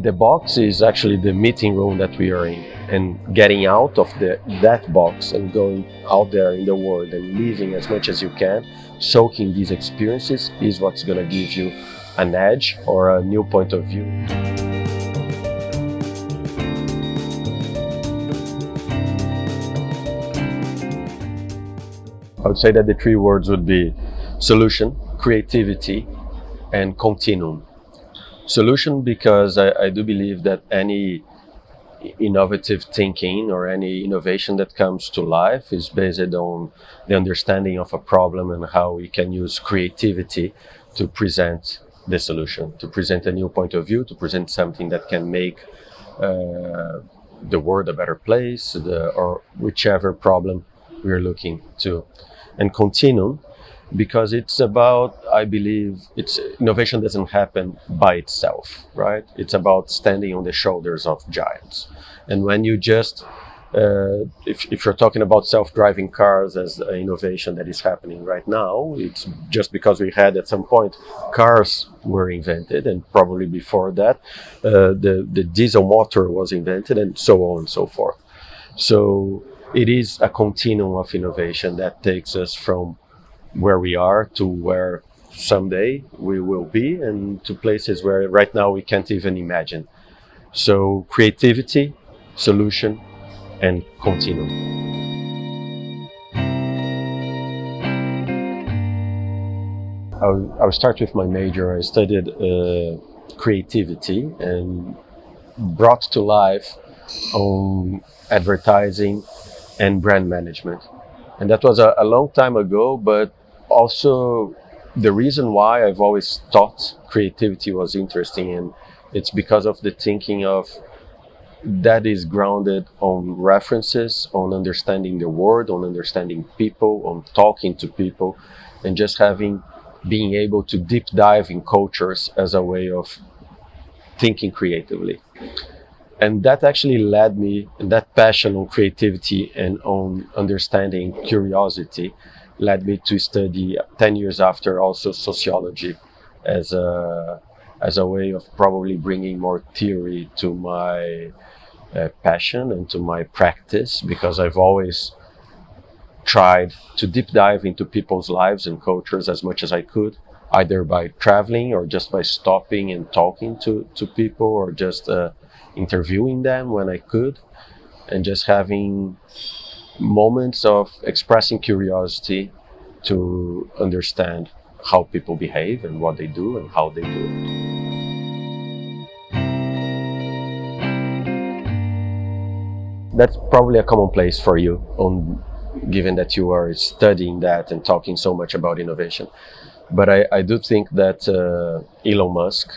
The box is actually the meeting room that we are in, and getting out of that box and going out there in the world and living as much as you can, soaking these experiences, is what's going to give you an edge or a new point of view. I would say that the three words would be solution, creativity, and continuum. Solution, because I do believe that any innovative thinking or any innovation that comes to life is based on the understanding of a problem and how we can use creativity to present the solution, to present a new point of view, to present something that can make the world a better place, or whichever problem we're looking to. And continuum, because it's about, I believe, innovation doesn't happen by itself, right? It's about standing on the shoulders of giants. And when you just, if you're talking about self-driving cars as an innovation that is happening right now, it's just because we had at some point cars were invented, and probably before that, the diesel motor was invented, and so on and so forth. So it is a continuum of innovation that takes us from where we are to where someday we will be, and to places where right now we can't even imagine. So creativity, solution, and continuum. I'll start with my major. I studied creativity and brought to life on advertising and brand management. And that was a long time ago, but also the reason why I've always thought creativity was interesting, and it's because of the thinking of that is grounded on references, on understanding the world, on understanding people, on talking to people, and just being able to deep dive in cultures as a way of thinking creatively. And that actually led me, and that passion on creativity and on understanding curiosity led me to study 10 years after also sociology as a way of probably bringing more theory to my passion and to my practice, because I've always tried to deep dive into people's lives and cultures as much as I could, either by traveling or just by stopping and talking to people, or just interviewing them when I could, and just having moments of expressing curiosity to understand how people behave and what they do and how they do it. That's probably a commonplace for you, given that you are studying that and talking so much about innovation. But I do think that Elon Musk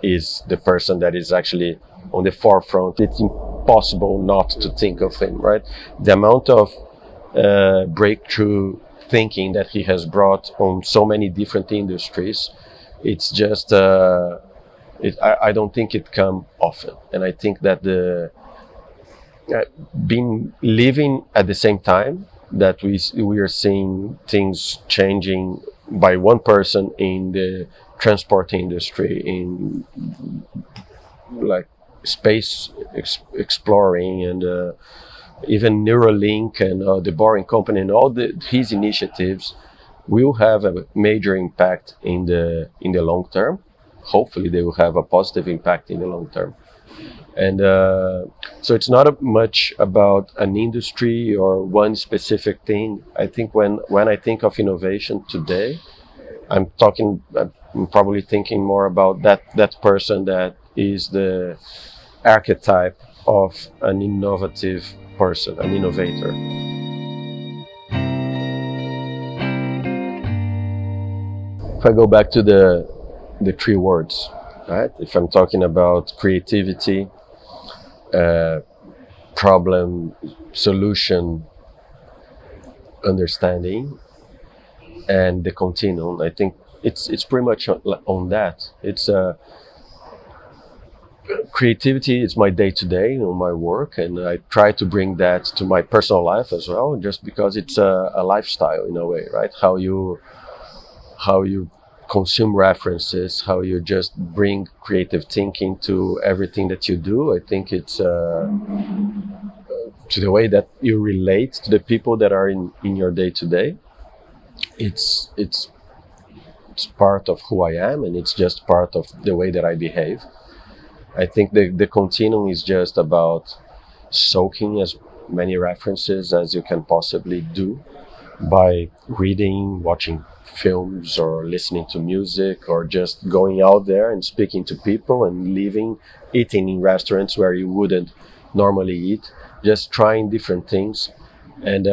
is the person that is actually on the forefront. It's impossible not to think of him, right? The amount of breakthrough thinking that he has brought on so many different industries, it's just, I don't think it comes often. And I think that living at the same time that we are seeing things changing by one person in the transport industry, in like space exploring, and even Neuralink and the Boring Company, and all his initiatives will have a major impact in the long term. Hopefully they will have a positive impact in the long term. And so it's not much about an industry or one specific thing. I think when I think of innovation today, I'm probably thinking more about that person that is the archetype of an innovative person, an innovator. If I go back to the three words, right? If I'm talking about creativity, problem, solution, understanding, and the continuum, I think it's pretty much on that. It's creativity is my day-to-day on my work, and I try to bring that to my personal life as well, just because it's a lifestyle in a way, right? How you consume references, how you just bring creative thinking to everything that you do. I think it's to the way that you relate to the people that are in your day to day. It's part of who I am, and it's just part of the way that I behave. I think the continuum is just about soaking as many references as you can possibly do by reading, watching films, or listening to music, or just going out there and speaking to people and eating in restaurants where you wouldn't normally eat, just trying different things and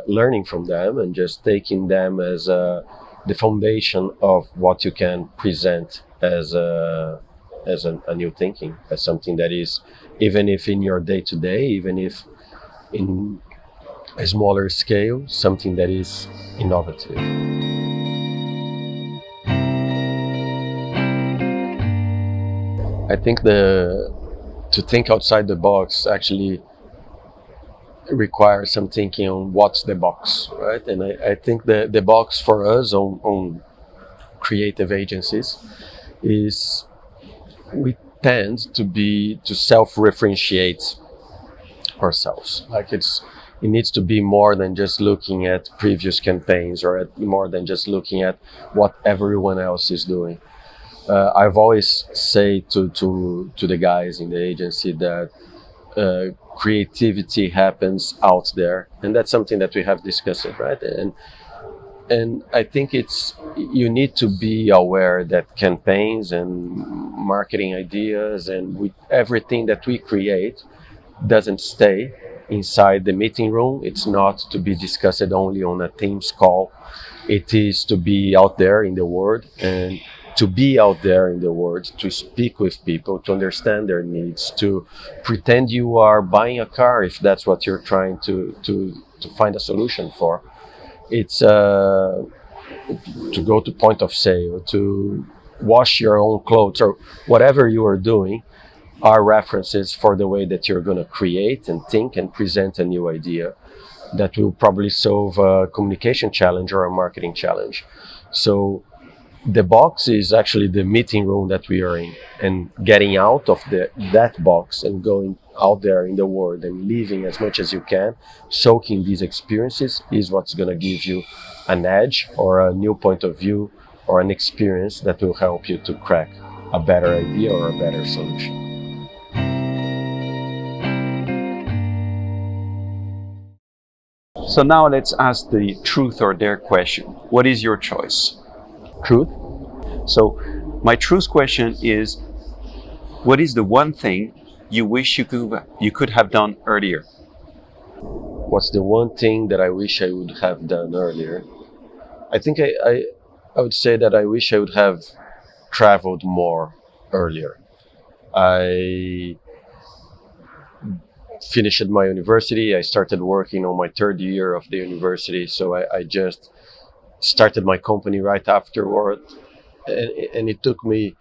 learning from them, and just taking them as the foundation of what you can present as a new thinking, as something that is, even if in your day-to-day, even if in a smaller scale, something that is innovative. I think to think outside the box actually requires some thinking on what's the box, right? And I think the box for us on creative agencies is we tend to self-referentiate ourselves. Like it needs to be more than just looking at previous campaigns, or more than just looking at what everyone else is doing. I've always say to the guys in the agency that creativity happens out there, and that's something that we have discussed, right? And I think you need to be aware that campaigns and marketing ideas and everything that we create doesn't stay inside the meeting room. It's not to be discussed only on a Teams call. It is to be out there in the world, and to be out there in the world, to speak with people, to understand their needs, to pretend you are buying a car if that's what you're trying to find a solution for. It's to go to point of sale, to wash your own clothes, or whatever you are doing are references for the way that you're going to create and think and present a new idea that will probably solve a communication challenge or a marketing challenge. So the box is actually the meeting room that we are in, and getting out of that box and going out there in the world and living as much as you can, soaking these experiences, is what's going to give you an edge or a new point of view or an experience that will help you to crack a better idea or a better solution. So now let's ask the truth or dare question. What is your choice? Truth. So my truth question is, what is the one thing you wish you could have done earlier? What's the one thing that I wish I would have done earlier? I think I would say that I wish I would have traveled more earlier. I finished my university. I started working on my third year of the university. So I just started my company right afterward. And it took me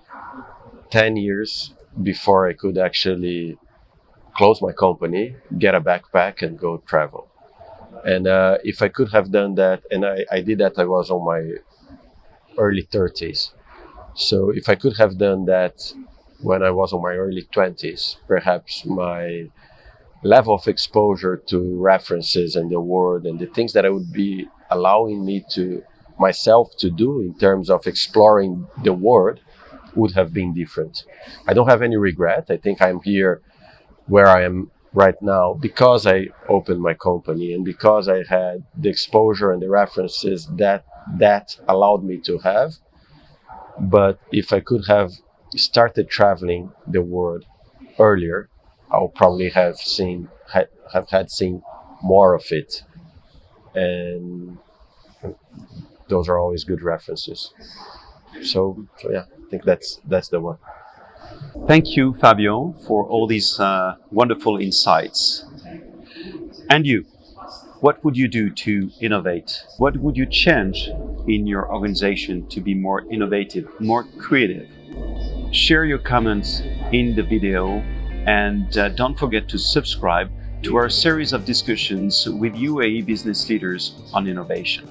10 years before I could actually close my company, get a backpack, and go travel. And if I could have done that, and I did that, I was on my early 30s. So if I could have done that when I was on my early 20s, perhaps my level of exposure to references and the world and the things that I would be allowing myself to do in terms of exploring the world would have been different. I don't have any regret. I think I'm here where I am right now because I opened my company and because I had the exposure and the references that allowed me to have. But if I could have started traveling the world earlier, I'll probably have seen more of it. And those are always good references. So yeah, I think that's the one. Thank you, Fabio, for all these wonderful insights. And you, what would you do to innovate? What would you change in your organization to be more innovative, more creative? Share your comments in the video, and don't forget to subscribe to our series of discussions with UAE business leaders on innovation.